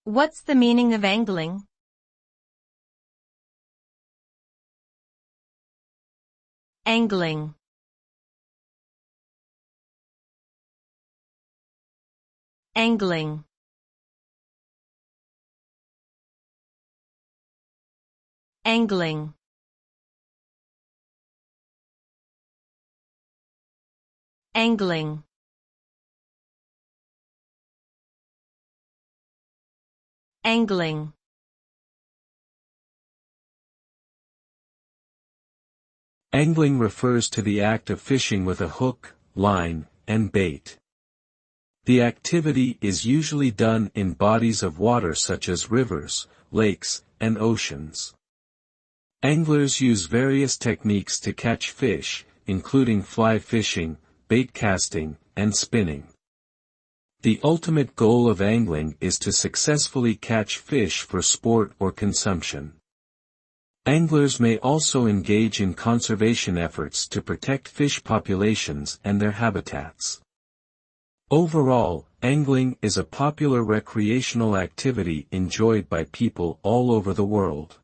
What's the meaning of angling? Angling. Angling. Angling. Angling. Angling. Angling refers to the act of fishing with a hook, line, and bait. The activity is usually done in bodies of water such as rivers, lakes, and oceans. Anglers use various techniques to catch fish, including fly fishing, bait casting, and spinning. The ultimate goal of angling is to successfully catch fish for sport or consumption. Anglers may also engage in conservation efforts to protect fish populations and their habitats. Overall, angling is a popular recreational activity enjoyed by people all over the world.